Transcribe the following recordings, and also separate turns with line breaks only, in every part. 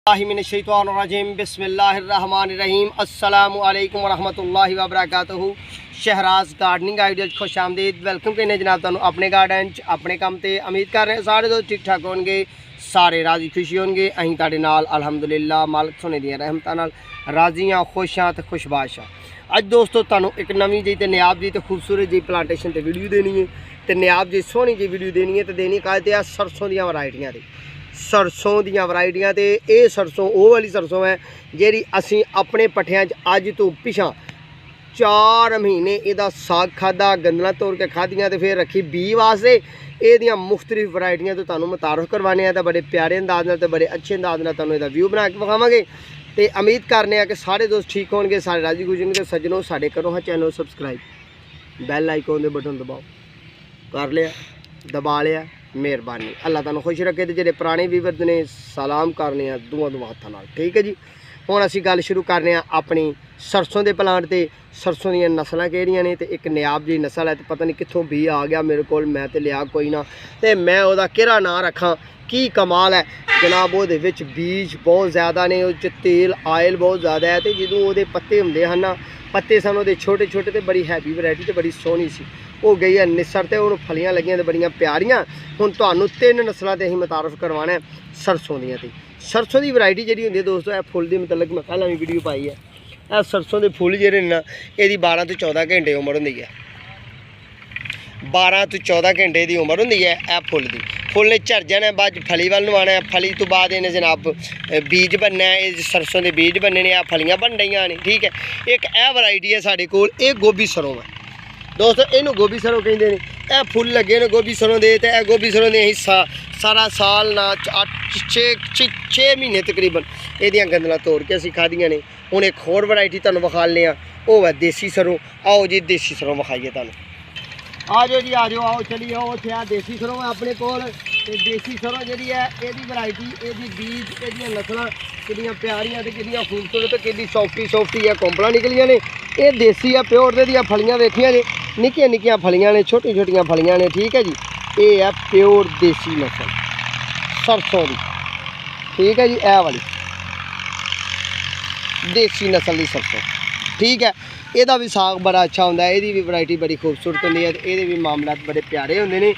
मिनश्शैतानिर्रजीम बिस्मिल्लाहिर्रहमानिर्रहीम अस्सलामु अलैकुम वरहमतुल्लाहि वबरकातुहू। शहराज गार्डनिंग आइडिया खुश आमदीद। वेलकम करने जनाब तुहानू अपने गार्डन अपने काम ते। उम्मीद कर रहे हैं सारे दोस्त ठीक ठाक होंगे, सारे राजी खुशी होंगे। अहीं तुहाडे नाल अल्हम्दुलिल्लाह मालिक सोने दी रहमतां नाल राजी हाँ, खुश हाँ ते खुशबाश हाँ। अज दोस्तों तुहानू एक नवीं जी ते नियाब जी ते खूबसूरत जी प्लांटेशन ते वीडियो देनी है ते नियाब जी सोहनी जी वीडियो देनी है ते देनी कहते हैं सरसों दी वैरायटियां दी। सरसों दी वैरायटियां ते ये सरसों वो वाली सरसों है जी असी अपने पट्ठियां अज तो पिछा 4 महीने इहदा साग खादा, गंदलां तोड़ के खादियां ते फिर रखी बी वास्ते। ये मुख्तलिफ वैरायटियां तो तुहानू मुतारफ करवाने तो बड़े प्यारे अंदाज नाल ते बड़े अच्छे अंदाज नाल तुहानू इहदा व्यू बना के विखावांगे। तो उम्मीद करने कि सारे दोस्त ठीक होंगे, सारे राजी खुश होंगे। सज्जनों साडे करो हाँ चैनल सबसक्राइब, बैल आइकॉन दे बटन दबाओ, कर लिया दबा लिया, मेहरबानी। अल्लाह तुहानू खुश रखे। तो जो पुराने व्यूअर्स ने सलाम करने दुआ हत्थां नाल। ठीक है जी, हुण असीं गल शुरू करने अपनी सरसों के प्लांट ते। सरसों दी नस्लां किहड़ियां ने ते एक नियाब जी नस्ल है, तो पता नहीं कित्थों भी आ गया मेरे को, मैं तो लिया कोई ना, तो मैं उहदा किहड़ा नां रखां। की कमाल है जनाब, वो बीज बहुत ज़्यादा ने, उस तेल आयल बहुत ज़्यादा है। तो जो वो पत्ते होंगे हैं ना, पत्ते सन वो छोटे छोटे, तो बड़ी हैवी वैरायटी तो बड़ी सोहनी सी। वो गई है निसर, तो उन्होंने फलियां लगियां तो बड़ियां प्यारियां। हुण तुहानू 3 नस्लों ते असीं मुतारफ करवाना है सरसों दियां ते। सरसों की वैरायटी जी होंगी दोस्तों, यह फुल के मतलब मैं पहला भी वीडियो पाई है। यह सरसों के फुल जो ना, यदी 12 तो 14 घंटे उम्र होंगी है। 12 तो 14 घंटे की उम्र होंगी है यह फुल की। फुल ने झड़ जाना, बाद फली वाल नवाना है। फली तो बाद इन्हें जनाब बीज बनना है, सरसों के बीज बनने ने, फलियां बन रही ने। ठीक है, एक यह वैरायटी है साढ़े कोल, ये गोभी सरों है दोस्तों, इनू गोभी सरों कहते हैं। यह फुल लगे ने गोभी सरों के, तो यह गोभी सरों के सारा साल ना 6 महीने तकरीबन ये गंदलां तोड़ के असीं खादियां ने। हुण एक होर वैरायटी तुहानूं विखाने वो है देसी सरों। आओ जी देसी सरों विखाइए तुहानूं। आ जाओ जी, आ जाओ, आओ चलिए। आओ इत्थे देसी सरों है अपने कोल। ते देसी सरों जी है यदी वैरायटी, यदी बीज, यदियां नस्लां कितनी प्यारियां ते कितनी खूबसूरत, कितनी सॉफ्टी है, कोंपलां निकलियां ने। ये देसी है प्योर दे फलियां देखियां जी, निक्कियां निक्कियां फलियां ने, छोटी छोटियां फलियां ने। ठीक है जी, ये है प्योर देसी नस्ल सरसों की। ठीक है जी, यह वाली देसी नस्ल की सरसों। ठीक है, यदा भी साग बड़ा अच्छा होंदा है, यदी भी वैरायटी बड़ी खूबसूरत होंदी है, ये भी मामलात बड़े प्यारे होंदे ने।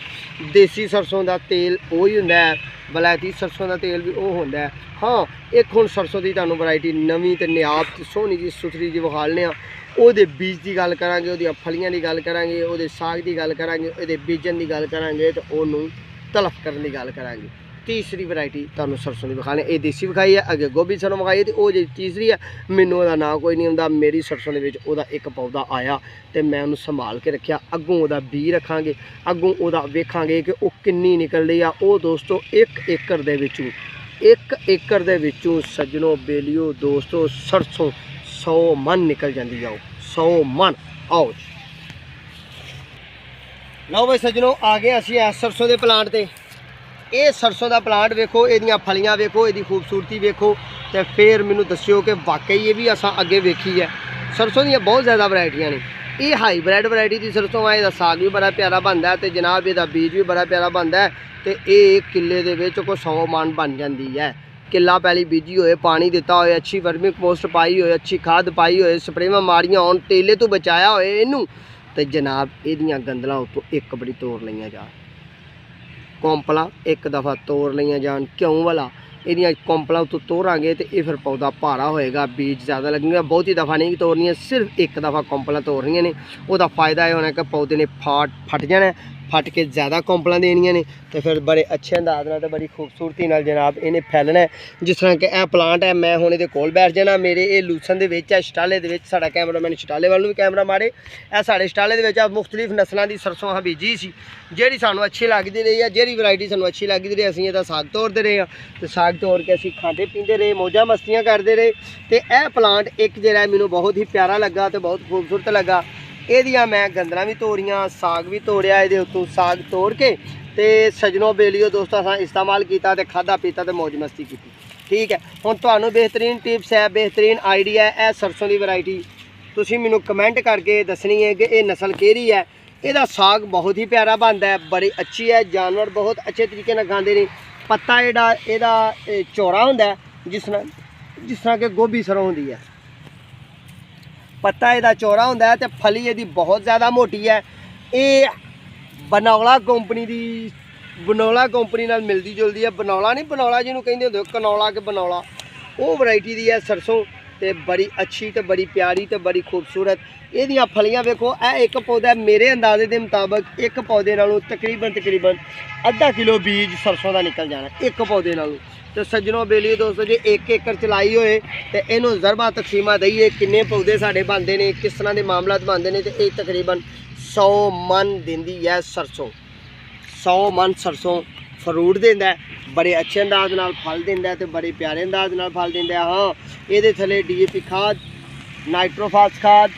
देसी सरसों का तेल वही होंदा है, वलैती सरसों का तेल भी वो होंदा है। हाँ, एक हुण सरसों की तुहानूं वैरायटी नवीं ते नियाब सोहनी जी सुथरी जी विखालने आ। ਉਹਦੇ बीज की गल करांगे, ਉਹਦੀਆਂ फलियां की गल करांगे, ਉਹਦੇ साग की गल करांगे, ਉਹਦੇ बीजन की गल करांगे, तो ਉਹਨੂੰ तलफ करने की गल करांगे। तीसरी वैरायटी तुहानूं सरसों की विखाने, ये देसी विखाई है, अगे गोभी सरों विखाई है, तो वो जी तीसरी है। मैनूं ਉਹਦਾ नाम कोई नहीं आउंदा। मेरी सरसों ਦੇ ਵਿੱਚ ਉਹਦਾ एक पौधा आया तो मैं ਉਹਨੂੰ संभाल के रखा। अगों ਉਹਦਾ बी रखांगे, अगों ਉਹਦਾ वेखांगे कि ਉਹ किन्नी निकलदी आ। ਉਹ दोस्तों 1 एकड़ ਦੇ ਵਿੱਚੋਂ, 1 एकड़ ਦੇ ਵਿੱਚੋਂ सज्जनों बेलियो दोस्तों सरसों 100 मन निकल जाती। आओ 100 मन। आओ लो भाई सज्जनों, आ गए असीं सरसों के प्लांट ते। ये सरसों का प्लांट वेखो, ये फलियां वेखो, ये खूबसूरती वेखो, तो फिर मैनू दस्सिओ कि वाकई ये भी असां अगे वेखी है। सरसों दी बहुत ज़्यादा वैरायटियां ने। ये हाईब्रिड वैरायटी की सरसों है, इसका साग भी बड़ा प्यारा बनता है, तो जनाब इसका बीज भी बड़ा प्यारा बनता है। तो ये किले के कोई 100 मन बन जाती है। किला पहली बीजी होए, पानी दिता होए, अच्छी वर्मी कंपोस्ट पाई होए, अच्छी खाद पाई होए, स्प्रेवां मारियां होण, तेले तो बचाया होए इनू, तो जनाब इहदियां गंदलां उत्तों एक बड़ी तोड़ लईयां जाण, कोंपलां एक दफ़ा तोड़ लईयां जाण। क्यों वाला इहदियां कोंपलां उत्तों तोड़ांगे तो ये फिर पौधा भारा होएगा, बीज ज़्यादा लगेगा। बहुती दफ़ा नहीं तोड़नियां, सिर्फ एक दफ़ा कोंपलां तोड़नियां ने। उसदा फायदा यह होना कि पौधे ने फट जाना, फट के ज़्यादा कोंपलां देनियां ने, तो फिर बड़े अच्छे अंदाज नाल ते बड़ी खूबसूरती नाल जनाब इन्हें फैलना है। जिस तरह कि यह प्लांट है, मैं हुण इहदे कोल बैठ जाना। मेरे ये लूसन दे विच है, शटाले दे विच। साडा कैमरामैन शटाले वाल नूं भी कैमरा मारे। यह साडे शटाले दे विच मुख्तलिफ नस्लों की सरसों असीं बीजी सी, जिहड़ी सानूं अच्छी लगदी रही है, जिहड़ी वैरायटी सानूं अच्छी लगदी रही, असीं इहदा साग तोड़ते रहे हैं, तो साग तोड़ के असीं खाते पींदे रहे, मौजां मस्तियां करते रहे। तो यह प्लांट एक जिहड़ा मैनूं बहुत ही प्यारा लगा, तो बहुत खूबसूरत लगा। यदियां मैं गंदलां भी तोड़ियां, साग भी तोड़िया, ये उत्तों साग तोड़ के तो सजनों बेलियो दोस्तों असां इस्तेमाल किया, तो खादा पीता, तो मौज मस्ती की। ठीक है, हुण तुहानूं बेहतरीन टिप्स है, बेहतरीन आइडिया है। सरसों की वैरायटी तुसीं मैनूं कमेंट करके दसनी है कि ये नस्ल केहड़ी है। इसदा साग बहुत ही प्यारा बनता है, बड़ी अच्छी है, जानवर बहुत अच्छे तरीके नाल खांदे ने। पत्ता जेहड़ा इहदा चौड़ा हुंदा है, जिस तरह के गोभी सरों होंदी है। पत्ता इहदा चौड़ा हुंदा है ते फली इहदी बहुत ज़्यादा मोटी है। ये बनौला कंपनी नाल मिलदी जुलदी है। बनौला नहीं, बनौला जिन्होंं कहिंदे हुंदे कनौला के बनौला, वो वैरायटी दी है सरसों ते बड़ी अच्छी ते बड़ी प्यारी ते बड़ी खूबसूरत। इहदियां फलियां वेखो, एक पौधा मेरे अंदाजे के मुताबिक एक पौधे नालों तकरीबन अद्धा किलो बीज सरसों का निकल जाना एक पौधे नालों। तो सज्जनों बेली दोस्तों जी 1 एकड़ चलाई होए तो इनू जरबा तकसीमा दईए किन्ने पौधे साढ़े बनते हैं, किस तरह के मामलात बनते हैं, तो ये तकरीबन 100 मन दिंदी है सरसों। 100 मन सरसों फ्रूट देंदा है, बड़े अच्छे अंदाज नाल फल देंदा है तो बड़े प्यारे अंदाज नाल फल देंदा है। हाँ, ये थले DAP खाद, नाइट्रोफास खाद,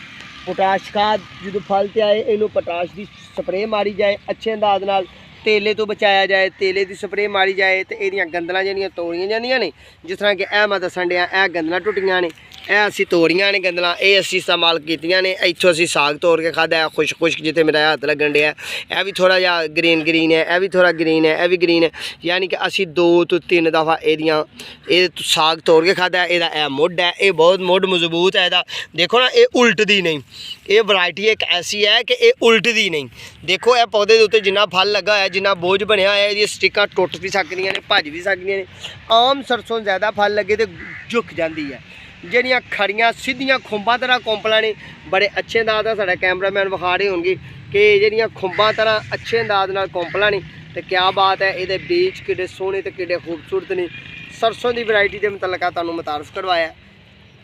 पोटाश खाद जो फल ते आए इनू पोटाश की स्प्रे मारी जाए, अच्छे अंदाज नाल तेले तो बचाया जाए, तेले की स्प्रे मारी जाए तो ये गंदलां जिहड़ियां तोड़ियां जांदियां ने। जिस तरह कि मैं दसन दिया गंदलां टुटियां ने, असी तोड़ियां ने गंदलां, ये असी इस्तेमाल कीतियां ने। इत्थों असी साग तोड़ के खादा है, खुश जिते मेरा हत्थ लगन दिया, यह भी थोड़ा जिहा ग्रीन है, यह भी थोड़ा ग्रीन है, यह भी ग्रीन है। यानी कि असी 2 तो 3 दफ़ा ये साग तोड़ के खादा है। यह मुड है, ये बहुत मुड मजबूत है। यदा देखो ना, ये उल्टदी नहीं, ये वैरायटी एक ऐसी है कि ये उल्टदी नहीं। देखो यह पौधे के उत्ते जिन्ना फल लगा है, जिन्ना बोझ बनया है, ये स्टिकां टुट भी सकदियां ने, भज भी सकदियां ने। आम सरसों ज़्यादा फल लगे तो झुक जाती है। ਜਿਹੜੀਆਂ खड़ियाँ सीधियां खुंबां तरह कौंपलां ने, बड़े अच्छे अंदाज नाल साडा कैमरामैन विखा रहे होणगे कि ਜਿਹੜੀਆਂ खुंबां तरह अच्छे अंदाज नाल कौंपलां ने। तो क्या बात है, ये बीज किड्डे सोहणे ते किड्डे खूबसूरत ने। सरसों की वैरायटी के मुतलक तुहानूं मुतारफ करवाया,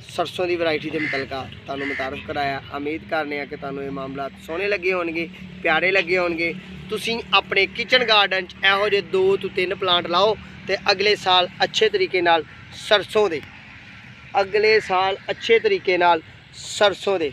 सरसों की वैरायटी के मुतलक तुहानूं मुतारफ कराया। उम्मीद करने कि तुहानूं ये मामला सोहणे लगे होणगे, प्यारे लगे होणगे। तुसीं अपने किचन गार्डन इहो जिहे 2 तो 3 प्लांट लाओ तो अगले साल अच्छे तरीके नाल सरसों दे, अगले साल अच्छे तरीके नाल सरसों दे।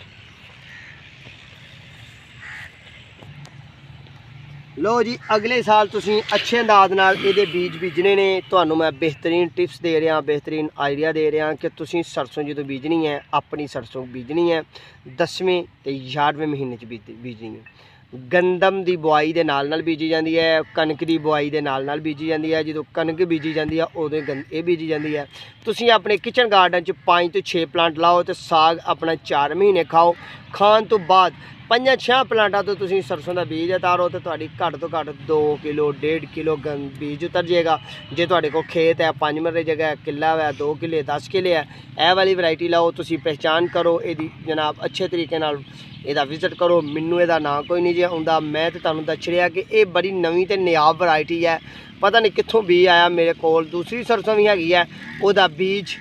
लो जी, अगले साल तुसीं अच्छे अंदाज नाल इहदे बीज बीजने ने। तुहानूं मैं बेहतरीन टिप्स दे रहा, बेहतरीन आइडिया दे रहा कि तुसीं सरसों जो बीजनी है, अपनी सरसों बीजनी है 10वें ते 11वें महीने च बीजनी है। गंदम की बुआई के नाल बीजी जाती है, कणक की बुआई के नाल बीजी जाती है। जो कणक बीजी जाती है उदों ये बीजी जाती है। तुसीं अपने किचन गार्डन 5 तो 6 प्लांट लाओ तो साग अपना 4 महीने खाओ। खाण तो बाद 5-6 प्लांटा तो तुसीं सरसों का बीज उतारो तो तुहाडी घੱਟ तो घੱਟ 2 किलो 1.5 किलो बीज उतर जाएगा। जे तुहाडे कोल खेत है 5 मरले जगह किला है, 2 किले 10 किले है, यह वाली वैरायटी लाओ। तुसीं पहचान करो इहदी जनाब, अच्छे तरीके नाल इहदा विजिट करो। मैनू इहदा ना कोई नहीं जे आउंदा, मैं तो तुहानूं दस रहा कि ये बड़ी नवीं ते नायाब वैरायटी है। पता नहीं कित्थों बीज आया मेरे कोल। दूसरी सरसों भी हैगी है, उहदा बीज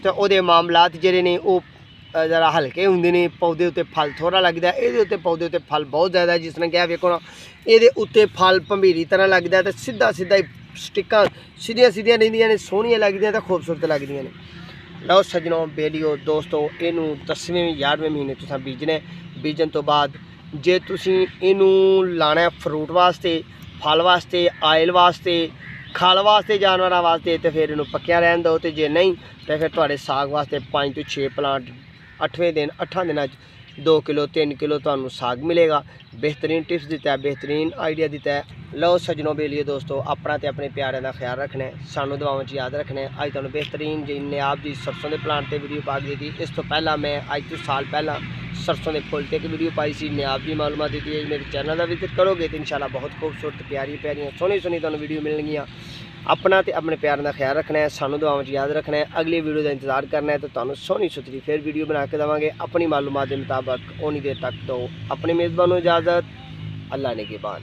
ते उहदे मामलात जिहड़े ने वो जरा हल्के होंगे ने। पौधे उत्ते फल थोड़ा लगता है, ये उत्ते पौधे उत्ते फल बहुत ज़्यादा है। जिस तरह क्या वेखो ना, ये उत्ते फल भंबीरी तरह लगता है तो सीधा स्टिकां सीधियां रहिंदियां ने, सोहणियां लगदियां ते खूबसूरत लगदियां ने। लो सज्जनों बेलियो दोस्तों, इनू 10वें 11वें महीने तुसां बीजने। बीजन तो बाद जे तुसीं इनू लाना फ्रूट वास्ते, फल वास्ते, आयल वास्ते, खल वास्ते, जानवरों वास्ते, तो फिर इनू पक्किया रहन दो। तो जे नहीं तो फिर तुहाडे साग वास्ते 5 तो 6 प्लांट 8वें दिन 8 दिनों 2 किलो 3 किलो तुहानूं साग मिलेगा। बेहतरीन टिप्स दिता है, बेहतरीन आइडिया दिता है। लो सज्जनों बेलिए दोस्तों, अपना तो अपने प्यारे का ख्याल रखना है, सानू दुआवां च याद रखना है। अज तुहानूं बेहतरीन जी नायाब जी सरसों के प्लांट से वीडियो पा दी थी। इस तो पहला मैं अज तो साल पहला सरसों के फुल ते एक वीडियो पाई सी, नायाब जी मालूमात दी थी। मेरे चैनल का विजिट करोगे तो इंशाल्लाह बहुत खूबसूरत प्यारियां सोहनी तुहानूं वीडियो मिलणगियां। अपना तो अपने प्यार का ख्याल रखना है, सानू दुआवां च याद रखना है। अगली वीडियो का इंतजार करना है तो तुहानूं सोहनी सुथरी फिर वीडियो बना के देवांगे अपनी मालूमात के मुताबिक। उन्नी देर तक तो अपनी मेज़बानों इजाज़त, अल्लाह ने के बाद।